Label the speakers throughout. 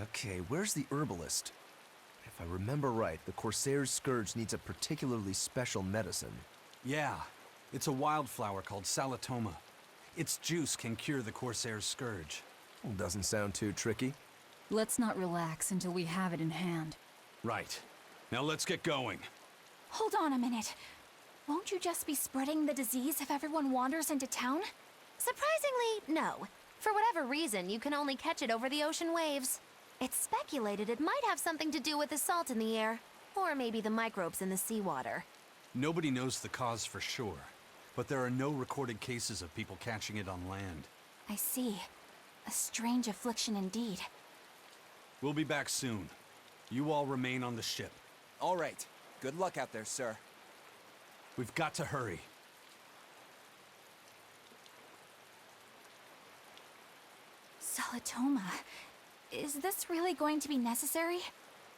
Speaker 1: Okay, where's the herbalist? If I remember right, the Corsair's Scourge needs a particularly special medicine.
Speaker 2: Yeah, it's a wildflower called Salatoma. Its juice can cure the Corsair's Scourge.
Speaker 1: Doesn't sound too tricky.
Speaker 3: Let's not relax until we have it in hand.
Speaker 2: Right. Now let's get going.
Speaker 4: Hold on a minute. Won't you just be spreading the disease if everyone wanders into town?
Speaker 5: Surprisingly, no. For whatever reason, you can only catch it over the ocean waves. It's speculated it might have something to do with the salt in the air, or maybe the microbes in the seawater.
Speaker 2: Nobody knows the cause for sure, but there are no recorded cases of people catching it on land.
Speaker 4: I see. A strange affliction indeed.
Speaker 2: We'll be back soon. You all remain on the ship.
Speaker 6: All right. Good luck out there, sir.
Speaker 2: We've got to hurry.
Speaker 4: Salatoma. Is this really going to be necessary?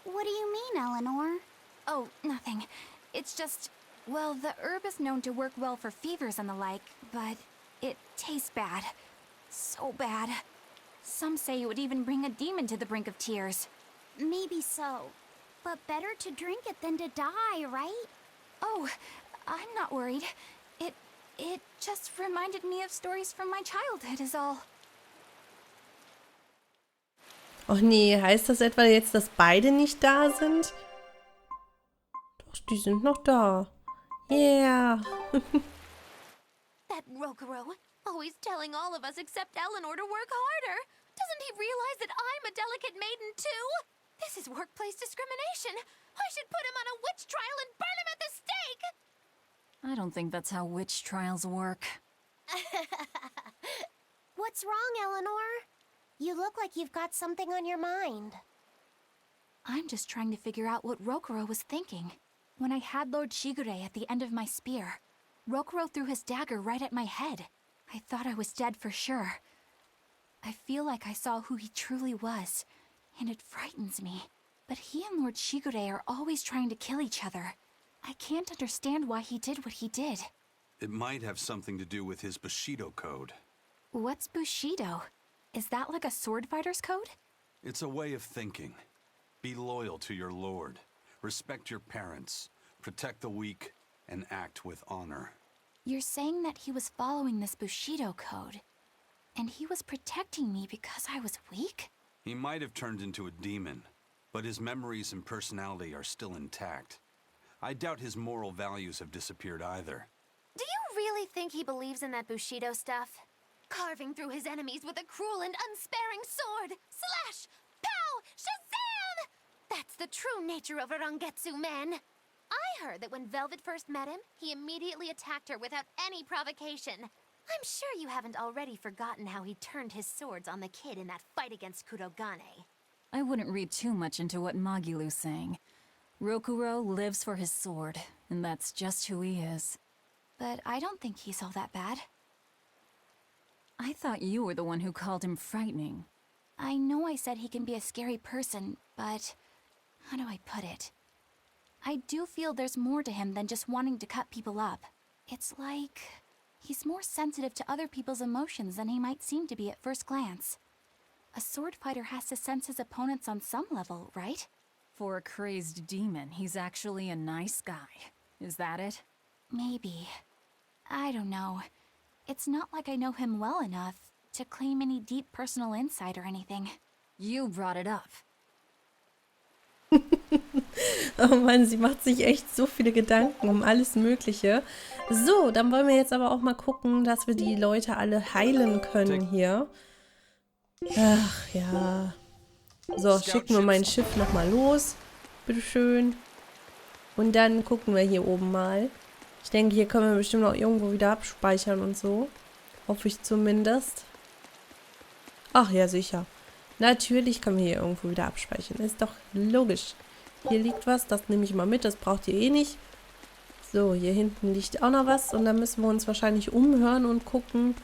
Speaker 7: What do you mean, Eleanor?
Speaker 4: Oh, nothing. It's just, well, the herb is known to work well for fevers and the like, but it tastes bad. So bad. Some say it would even bring a demon to the brink of tears.
Speaker 7: Maybe so. But better to drink it than to die, right?
Speaker 4: Oh, I'm not worried. It just reminded me of stories from my childhood is all.
Speaker 8: Och nee, heißt das etwa jetzt, dass beide nicht da sind? Doch, die sind noch da. Yeah.
Speaker 5: That Rokurou, always telling all of us except Eleanor to work harder. Doesn't he realize that I'm a delicate maiden too? This is workplace discrimination. I should put him on a witch trial and burn him at the stake!
Speaker 3: I don't think that's how witch trials work.
Speaker 7: What's wrong, Eleanor? You look like you've got something on your mind.
Speaker 4: I'm just trying to figure out what Rokurou was thinking. When I had Lord Shigure at the end of my spear, Rokurou threw his dagger right at my head. I thought I was dead for sure. I feel like I saw who he truly was, and it frightens me. But he and Lord Shigure are always trying to kill each other. I can't understand why he did what he did.
Speaker 2: It might have something to do with his Bushido code.
Speaker 4: What's Bushido? Is that like a sword fighter's code?
Speaker 2: It's a way of thinking. Be loyal to your lord. Respect your parents. Protect the weak. And act with honor.
Speaker 4: You're saying that he was following this Bushido code, and he was protecting me because I was weak?
Speaker 2: He might have turned into a demon, but his memories and personality are still intact. I doubt his moral values have disappeared either.
Speaker 5: Do you really think he believes in that Bushido stuff? Carving through his enemies with a cruel and unsparing sword! Slash! Pow! Shazam! That's the true nature of a Rangetsu man! I heard that when Velvet first met him, he immediately attacked her without any provocation. I'm sure you haven't already forgotten how he turned his swords on the kid in that fight against Kurogane.
Speaker 3: I wouldn't read too much into what Magilu's saying. Rokurou lives for his sword, and that's just who he is.
Speaker 4: But I don't think he's all that bad.
Speaker 3: I thought you were the one who called him frightening.
Speaker 4: I know I said he can be a scary person, but how do I put it? I do feel there's more to him than just wanting to cut people up. It's like he's more sensitive to other people's emotions than he might seem to be at first glance. A sword fighter has to sense his opponents on some level, right?
Speaker 3: For a crazed demon, he's actually a nice guy. Is that it?
Speaker 4: Maybe. I don't know. It's not like I know him well enough to claim any deep personal insight or anything.
Speaker 3: You brought it up.
Speaker 8: Oh Mann, sie macht sich echt so viele Gedanken um alles Mögliche. So, dann wollen wir jetzt aber auch mal gucken, dass wir die Leute alle heilen können hier. Ach ja. So, schicken wir mein Schiff nochmal los. Bitteschön. Und dann gucken wir hier oben mal. Ich denke, hier können wir bestimmt auch irgendwo wieder abspeichern und so. Hoffe ich zumindest. Ach ja, sicher. Natürlich können wir hier irgendwo wieder abspeichern. Ist doch logisch. Hier liegt was, das nehme ich mal mit, das braucht ihr eh nicht. So, hier hinten liegt auch noch was und dann müssen wir uns wahrscheinlich umhören und gucken,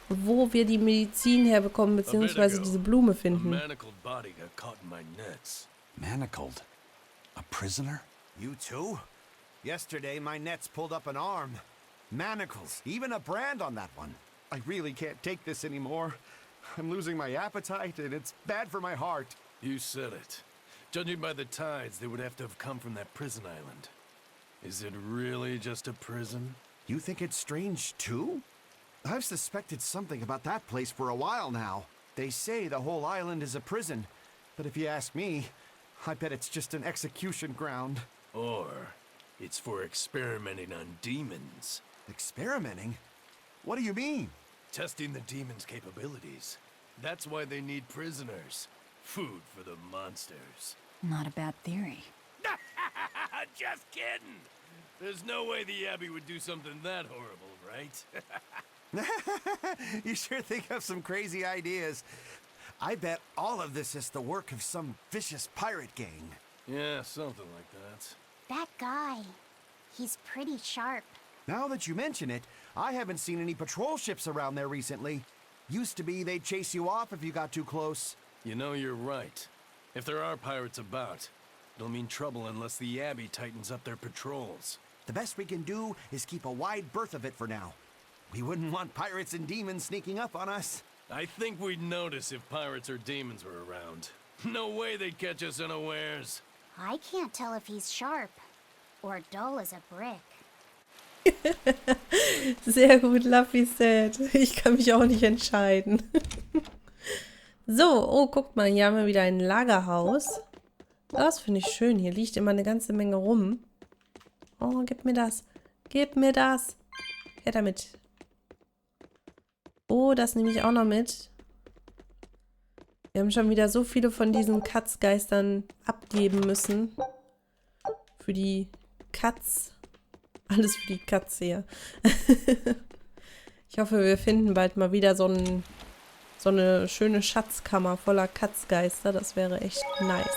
Speaker 8: wo wir die Medizin herbekommen, beziehungsweise diese Blume finden.
Speaker 2: Manacled? A prisoner?
Speaker 9: You too? Yesterday my nets pulled up an arm. Manacles, even a brand on that one. I really can't take this anymore. I'm losing my appetite and it's bad for my heart.
Speaker 10: You said it. Judging by the tides, they would have to have come from that prison island. Is it really just a prison?
Speaker 9: You think it's strange, too? I've suspected something about that place for a while now. They say the whole island is a prison, but if you ask me, I bet it's just an execution ground.
Speaker 10: Or it's for experimenting on demons.
Speaker 9: Experimenting? What do you mean?
Speaker 10: Testing the demons' capabilities. That's why they need prisoners. Food for the monsters.
Speaker 3: Not a bad theory.
Speaker 10: Just kidding! There's no way the Abbey would do something that horrible, right?
Speaker 9: You sure think of some crazy ideas. I bet all of this is the work of some vicious pirate gang.
Speaker 10: Yeah, something like that.
Speaker 7: That guy. He's pretty sharp.
Speaker 9: Now that you mention it, I haven't seen any patrol ships around there recently. Used to be they'd chase you off if you got too close.
Speaker 10: You know, you're right. If there are pirates about, it'll mean trouble unless the Abbey tightens up their patrols.
Speaker 9: The best we can do is keep a wide berth of it for now. We wouldn't want pirates and demons sneaking up on us.
Speaker 10: I think we'd notice if pirates or demons were around. No way they'd catch us unawares.
Speaker 7: I can't tell if he's sharp or dull as a brick.
Speaker 8: Sehr gut, Luffy said. Ich kann mich auch nicht entscheiden. So, oh, guckt mal, hier haben wir wieder ein Lagerhaus. Das finde ich schön. Hier liegt immer eine ganze Menge rum. Oh, gib mir das. Gib mir das. Her damit. Oh, das nehme ich auch noch mit. Wir haben schon wieder so viele von diesen Katzgeistern abgeben müssen. Für die Katz. Alles für die Katze hier. Ich hoffe, wir finden bald mal wieder so eine schöne Schatzkammer voller Katzgeister. Das wäre echt nice.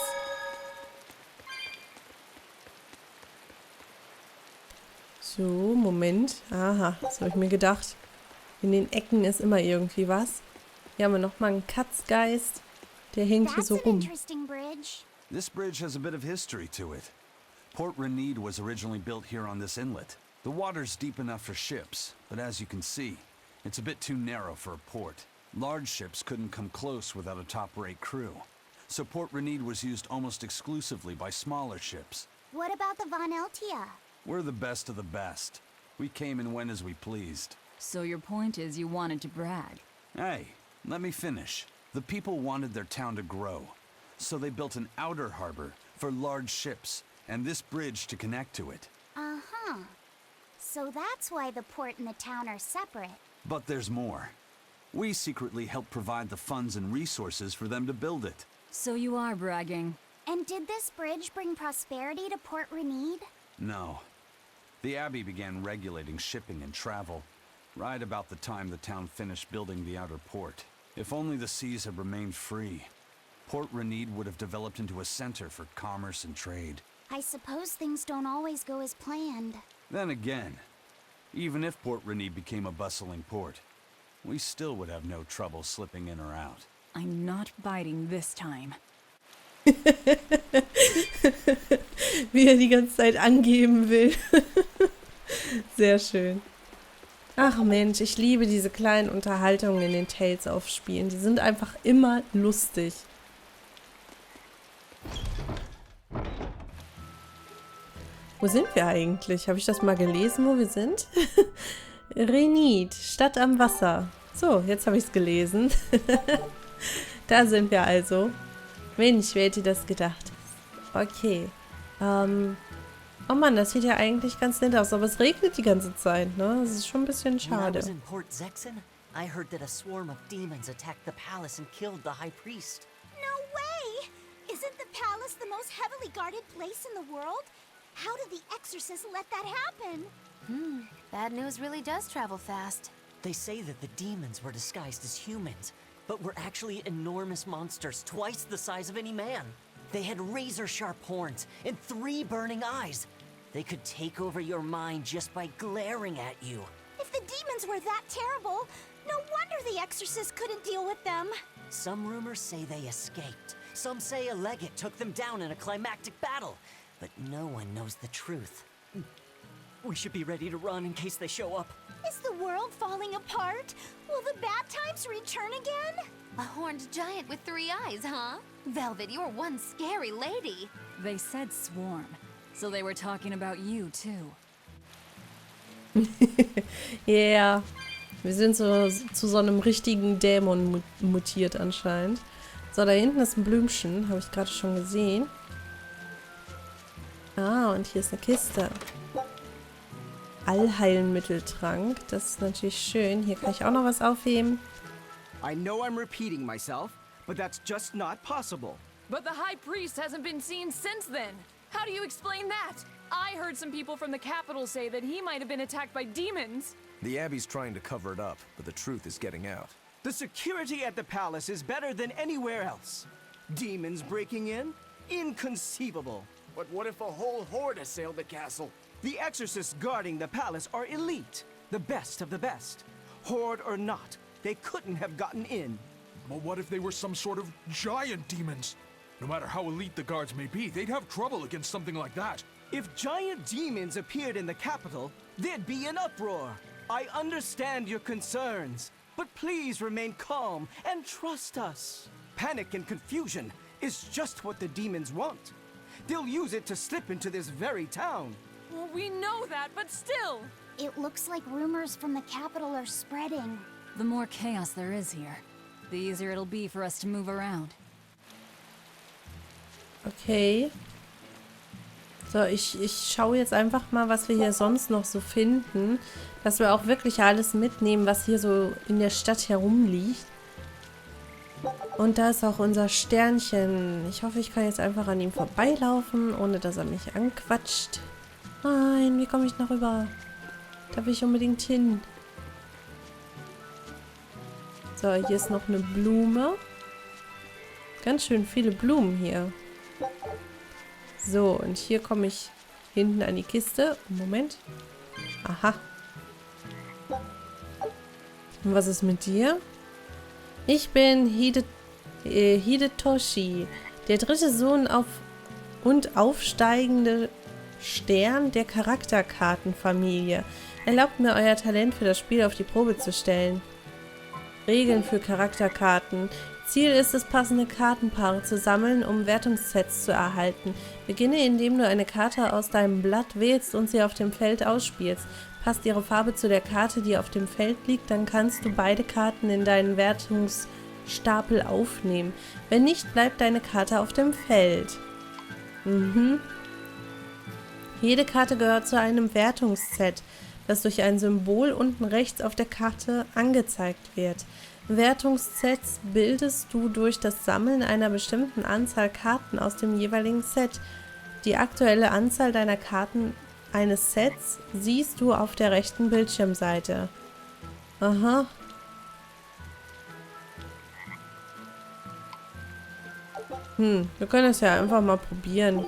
Speaker 8: So, Moment. Aha, das habe ich mir gedacht. In den Ecken ist immer irgendwie was. Hier haben wir nochmal einen Katzgeist. Der hängt hier so rum.
Speaker 2: This bridge has a bit of history to it. Port Renede was originally built here on this inlet. The water's deep enough for ships, but as you can see, it's a bit too narrow for a port. Large ships couldn't come close without a top-rate crew. So Port Renede was used almost exclusively by smaller ships.
Speaker 7: What about the Von Eltia?
Speaker 2: We're the best of the best. We came and went as we pleased.
Speaker 3: So your point is you wanted to brag.
Speaker 2: Hey, let me finish. The people wanted their town to grow, so they built an outer harbor for large ships, and this bridge to connect to it.
Speaker 7: Uh-huh. So that's why the port and the town are separate.
Speaker 2: But there's more. We secretly helped provide the funds and resources for them to build it.
Speaker 3: So you are bragging.
Speaker 7: And did this bridge bring prosperity to Port Renede?
Speaker 2: No. The Abbey began regulating shipping and travel, right about the time the town finished building the outer port. If only the seas had remained free, Port Renede would have developed into a center for commerce and trade.
Speaker 7: I suppose things don't always go as planned.
Speaker 2: Then again, even if Port Renede became a bustling port, we still would have no trouble slipping in or out.
Speaker 3: I'm not biting this time.
Speaker 8: Wie er die ganze Zeit angeben will. Sehr schön. Ach Mensch, ich liebe diese kleinen Unterhaltungen in den Tales-of-Spielen. Die sind einfach immer lustig. Wo sind wir eigentlich? Habe ich das mal gelesen, wo wir sind? Renede, Stadt am Wasser. So, jetzt habe ich es gelesen. Da sind wir also. Mensch, wer hätte das gedacht? Okay. Oh Mann, das sieht ja eigentlich ganz nett aus, aber es regnet die ganze Zeit, ne? Das ist schon ein bisschen schade.
Speaker 11: When I was in Port Zexen, I heard that a swarm of demons attacked the palace and killed the high priest.
Speaker 7: No way! Isn't the palace the most heavily guarded place in the world? How did the exorcist let that happen?
Speaker 5: Bad news really does travel fast.
Speaker 11: They say that the demons were disguised as humans, but were actually enormous monsters, twice the size of any man. They had razor-sharp horns and 3 burning eyes. They could take over your mind just by glaring at you.
Speaker 7: If the demons were that terrible, no wonder the exorcist couldn't deal with them.
Speaker 11: Some rumors say they escaped. Some say a legate took them down in a climactic battle. But no one knows the truth. We should be ready to run in case they show up.
Speaker 7: Is the world falling apart? Will the bad times return again?
Speaker 5: A horned giant with 3 eyes, huh? Velvet, you're one scary lady.
Speaker 3: They said swarm, so they were talking about you too.
Speaker 8: Yeah. Wir sind so zu so einem richtigen Dämon mutiert anscheinend. So, da hinten ist ein Blümchen. Habe ich gerade schon gesehen. Ah, und hier ist eine Kiste. Allheilmitteltrank. Das ist natürlich schön. Hier kann ich auch noch was aufheben.
Speaker 12: I know I'm repeating myself, but that's just not possible.
Speaker 13: But the High Priest hasn't been seen since then. How do you explain that? I heard some people from the capital say that he might have been attacked by demons.
Speaker 1: The Abbey's trying to cover it up, but the truth is getting out.
Speaker 12: The security at the palace is better than anywhere else. Demons breaking in? Inconceivable.
Speaker 10: But what if a whole horde assailed the castle?
Speaker 12: The exorcists guarding the palace are elite, the best of the best. Horde or not, they couldn't have gotten in.
Speaker 14: But what if they were some sort of giant demons? No matter how elite the guards may be, they'd have trouble against something like that.
Speaker 12: If giant demons appeared in the capital, there'd be an uproar. I understand your concerns, but please remain calm and trust us. Panic and confusion is just what the demons want. They'll use it to slip into this very town.
Speaker 13: Well, we know that, but still.
Speaker 7: It looks like rumors from the capital are spreading.
Speaker 3: The more chaos there is here, the easier it'll be for us to move around.
Speaker 8: Okay. So, ich schaue jetzt einfach mal, was wir hier sonst noch so finden. Dass wir auch wirklich alles mitnehmen, was hier so in der Stadt herumliegt. Und da ist auch unser Sternchen. Ich hoffe, ich kann jetzt einfach an ihm vorbeilaufen, ohne dass er mich anquatscht. Nein, wie komme ich noch rüber? Da will ich unbedingt hin. So, hier ist noch eine Blume. Ganz schön viele Blumen hier. So, und hier komme ich hinten an die Kiste. Moment. Aha. Und was ist mit dir? Ich bin Hidetoshi, der dritte Sohn und aufsteigende Stern der Charakterkartenfamilie. Erlaubt mir, euer Talent für das Spiel auf die Probe zu stellen. Regeln für Charakterkarten. Ziel ist es, passende Kartenpaare zu sammeln, um Wertungssets zu erhalten. Beginne, indem du eine Karte aus deinem Blatt wählst und sie auf dem Feld ausspielst. Passt ihre Farbe zu der Karte, die auf dem Feld liegt, dann kannst du beide Karten in deinen Wertungsstapel aufnehmen. Wenn nicht, bleibt deine Karte auf dem Feld. Jede Karte gehört zu einem Wertungsset, das durch ein Symbol unten rechts auf der Karte angezeigt wird. Wertungssets bildest du durch das Sammeln einer bestimmten Anzahl Karten aus dem jeweiligen Set. Die aktuelle Anzahl deiner Karten eines Sets siehst du auf der rechten Bildschirmseite. Aha. Wir können es ja einfach mal probieren.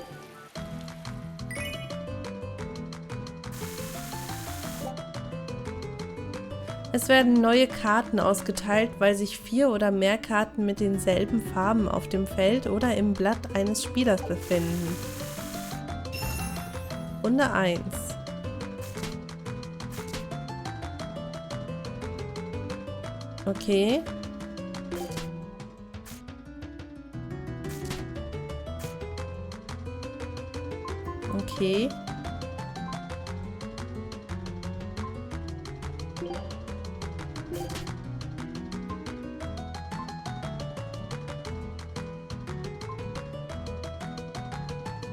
Speaker 8: Es werden neue Karten ausgeteilt, weil sich 4 oder mehr Karten mit denselben Farben auf dem Feld oder im Blatt eines Spielers befinden. Runde 1. Okay. Okay.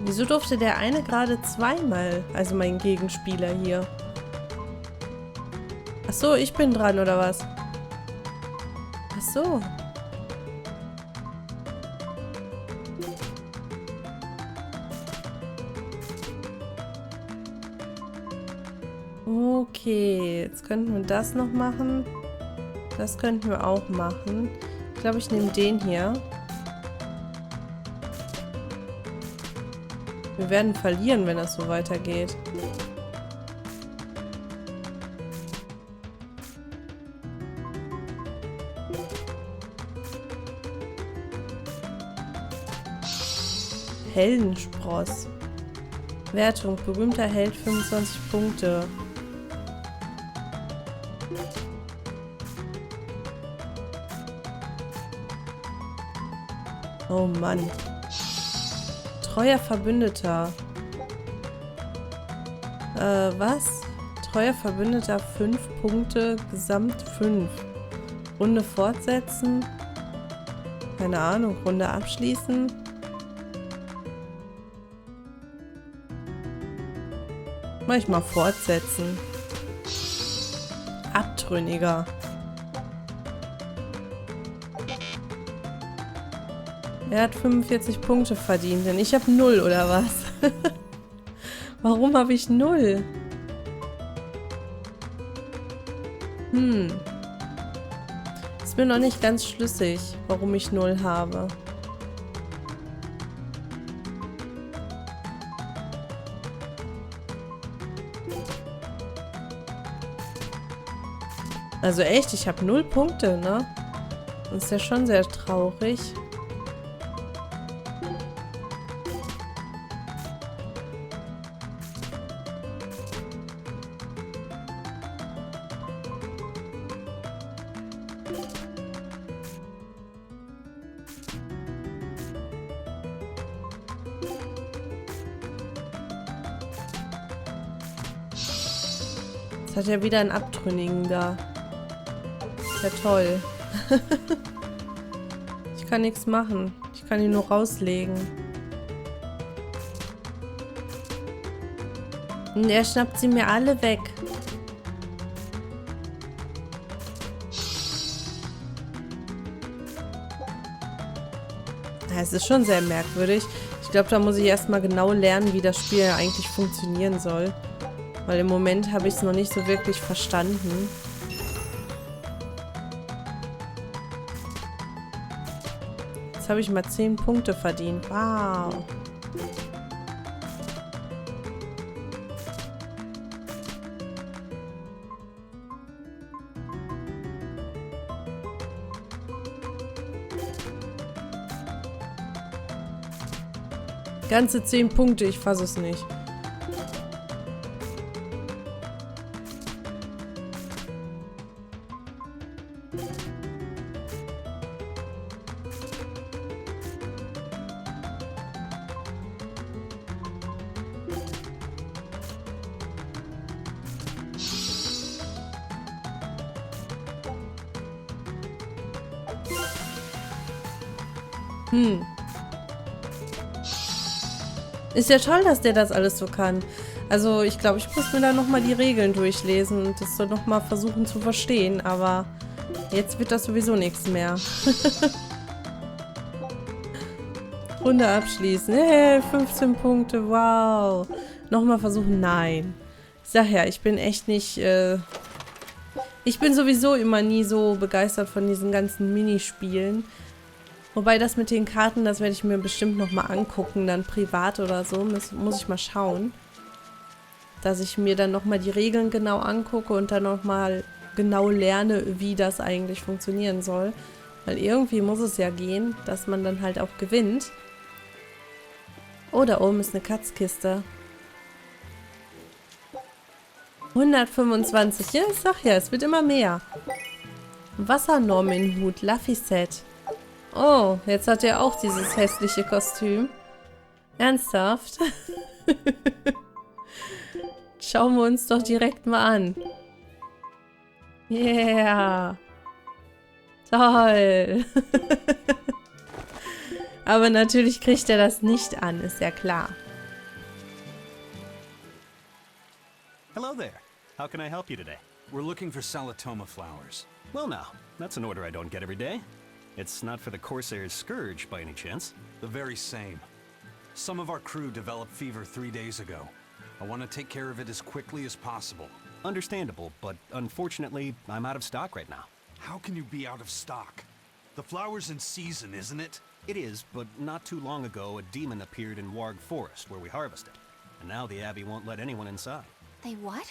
Speaker 8: Wieso durfte der eine gerade zweimal, also mein Gegenspieler hier? Ach so, ich bin dran, oder was? Ach so. Okay, jetzt könnten wir das noch machen. Das könnten wir auch machen. Ich glaube, ich nehme den hier. Wir werden verlieren, wenn das so weitergeht. Heldenspross. Wertung. Berühmter Held 25 Punkte. Oh Mann. Treuer Verbündeter. Was? Treuer Verbündeter 5 Punkte, Gesamt 5. Runde fortsetzen. Keine Ahnung, Runde abschließen. Mach ich mal fortsetzen. Abtrünniger. Er hat 45 Punkte verdient, denn ich habe 0, oder was? Warum habe ich 0? Ist mir noch nicht ganz schlüssig, warum ich 0 habe. Also echt, ich habe 0 Punkte, ne? Das ist ja schon sehr traurig. Jetzt hat er wieder einen Abtrünnigen da. Ja, toll. Ich kann nichts machen. Ich kann ihn nur rauslegen. Und er schnappt sie mir alle weg. Ja, es ist schon sehr merkwürdig. Ich glaube, da muss ich erstmal genau lernen, wie das Spiel eigentlich funktionieren soll. Weil im Moment habe ich es noch nicht so wirklich verstanden. Jetzt habe ich mal 10 Punkte verdient. Wow. Ganze 10 Punkte, ich fasse es nicht. Ist ja toll, dass der das alles so kann. Also ich glaube, ich muss mir da nochmal die Regeln durchlesen und das so nochmal versuchen zu verstehen. Aber jetzt wird das sowieso nichts mehr. Runde abschließen. Hey, 15 Punkte, wow. Nochmal versuchen, nein. Ich sag ja, ich bin echt nicht... Ich bin sowieso immer nie so begeistert von diesen ganzen Minispielen. Wobei das mit den Karten, das werde ich mir bestimmt nochmal angucken, dann privat oder so. Das muss ich mal schauen. Dass ich mir dann nochmal die Regeln genau angucke und dann nochmal genau lerne, wie das eigentlich funktionieren soll. Weil irgendwie muss es ja gehen, dass man dann halt auch gewinnt. Oh, da oben ist eine Katzkiste. 125. Ja, ich sag ja, es wird immer mehr. Wassernormenhut, Laffy-Set. Oh, jetzt hat er auch dieses hässliche Kostüm. Ernsthaft? Schauen wir uns doch direkt mal an. Yeah. Toll. Aber natürlich kriegt er das nicht an, ist ja klar.
Speaker 15: Hello there. How can I help you today?
Speaker 2: We're looking for Salatoma flowers.
Speaker 15: Well now, that's an order I don't get every day. It's not for the Corsair's Scourge, by any chance?
Speaker 2: The very same. Some of our crew developed fever 3 days ago. I want to take care of it as quickly as possible.
Speaker 15: Understandable, but unfortunately, I'm out of stock right now.
Speaker 2: How can you be out of stock? The flower's in season, isn't it?
Speaker 15: It is, but not too long ago, a demon appeared in Warg Forest, where we harvested. And now the Abbey won't let anyone inside.
Speaker 4: They what?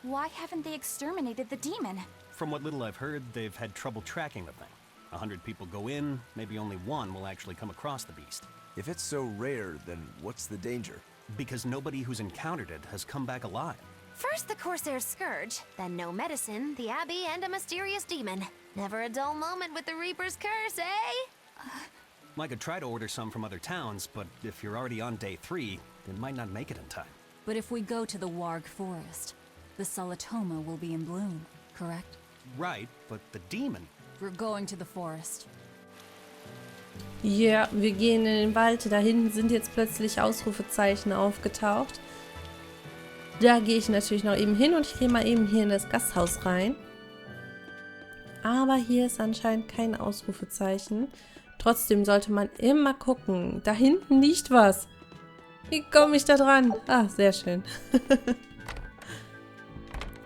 Speaker 4: Why haven't they exterminated the demon?
Speaker 15: From what little I've heard, they've had trouble tracking the thing. 100 people go in, maybe only one will actually come across the beast.
Speaker 1: If it's so rare, then what's the danger?
Speaker 15: Because nobody who's encountered it has come back alive.
Speaker 5: First the Corsair's Scourge, then no medicine, the Abbey, and a mysterious demon. Never a dull moment with the Reaper's curse, eh?
Speaker 15: I could try to order some from other towns, but if you're already on day 3, it might not make it in time.
Speaker 3: But if we go to the Warg Forest, the Salatoma will be in bloom, correct?
Speaker 15: Right, but the demon...
Speaker 3: We're going to the forest.
Speaker 8: Ja, wir gehen in den Wald. Da hinten sind jetzt plötzlich Ausrufezeichen aufgetaucht. Da gehe ich natürlich noch eben hin und ich gehe mal eben hier in das Gasthaus rein. Aber hier ist anscheinend kein Ausrufezeichen. Trotzdem sollte man immer gucken. Da hinten liegt was. Wie komme ich da dran? Ah, sehr schön.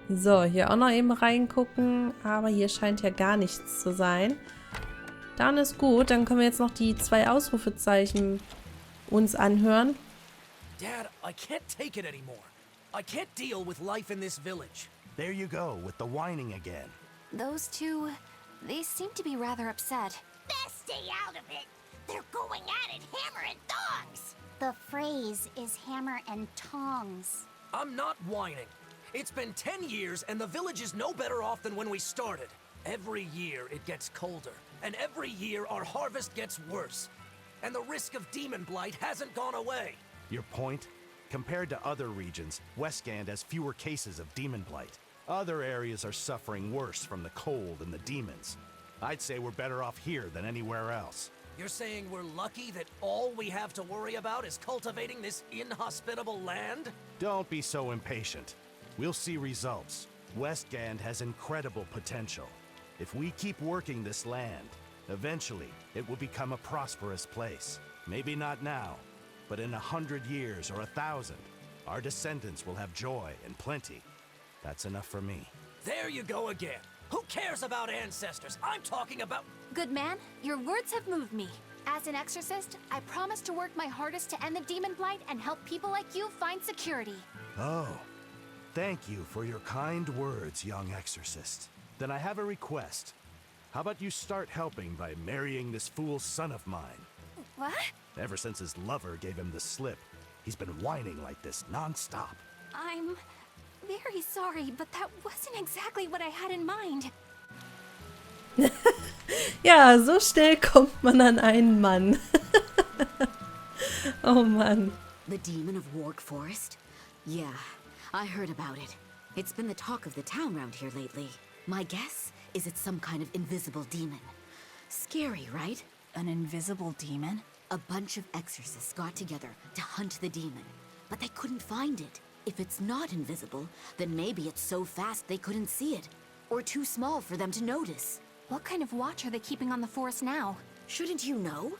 Speaker 8: So, hier auch noch eben reingucken. Aber hier scheint ja gar nichts zu sein. Dann ist gut. Dann können wir jetzt noch die 2 Ausrufezeichen uns anhören.
Speaker 10: Dad, I can't take it anymore. I can't deal with life in this village.
Speaker 9: There you go, with the whining again.
Speaker 4: Those two, they seem to be rather upset.
Speaker 7: Best stay out of it. They're going at it hammer and tongs. The phrase is hammer and tongs.
Speaker 10: I'm not whining. It's been 10 years and the village is no better off than when we started. Every year it gets colder, and every year our harvest gets worse. And the risk of demon blight hasn't gone away.
Speaker 9: Your point? Compared to other regions, Westgand has fewer cases of demon blight. Other areas are suffering worse from the cold and the demons. I'd say we're better off here than anywhere else.
Speaker 10: You're saying we're lucky that all we have to worry about is cultivating this inhospitable land?
Speaker 9: Don't be so impatient. We'll see results. Westgand has incredible potential. If we keep working this land, eventually it will become a prosperous place. Maybe not now, but in 100 years or 1,000, our descendants will have joy and plenty. That's enough for me.
Speaker 10: There you go again. Who cares about ancestors? I'm talking about...
Speaker 4: Good man, your words have moved me. As an exorcist, I promise to work my hardest to end the demon blight and help people like you find security.
Speaker 9: Oh, thank you for your kind words, young exorcist. Then I have a request. How about you start helping by marrying this fool son of mine?
Speaker 4: What?
Speaker 9: Ever since his lover gave him the slip, he's been whining like this non-stop.
Speaker 4: I'm very sorry, but that wasn't exactly what I had in mind.
Speaker 8: Ja, so schnell kommt man an einen Mann. Oh Mann.
Speaker 16: The demon of Warg Forest? Yeah, I heard about it. It's been the talk of the town round here lately. My guess is it's some kind of invisible demon. Scary, right?
Speaker 3: An invisible demon?
Speaker 16: A bunch of exorcists got together to hunt the demon, but they couldn't find it. If it's not invisible, then maybe it's so fast they couldn't see it, or too small for them to notice.
Speaker 4: What kind of watch are they keeping on the forest now?
Speaker 16: Shouldn't you know?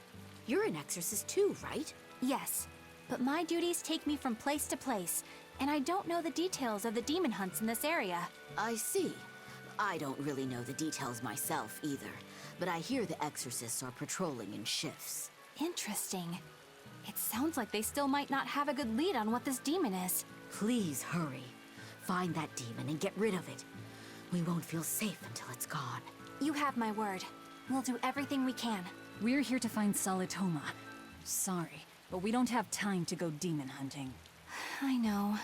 Speaker 16: You're an exorcist too, right?
Speaker 4: Yes, but my duties take me from place to place, and I don't know the details of the demon hunts in this area.
Speaker 16: I see. I don't really know the details myself either, but I hear the exorcists are patrolling in shifts.
Speaker 4: Interesting. It sounds like they still might not have a good lead on what this demon is.
Speaker 16: Please hurry. Find that demon and get rid of it. We won't feel safe until it's gone.
Speaker 4: You have my word. We'll do everything we can.
Speaker 3: We're here to find Salatoma. Sorry, but we don't have time to go demon hunting.
Speaker 4: I know.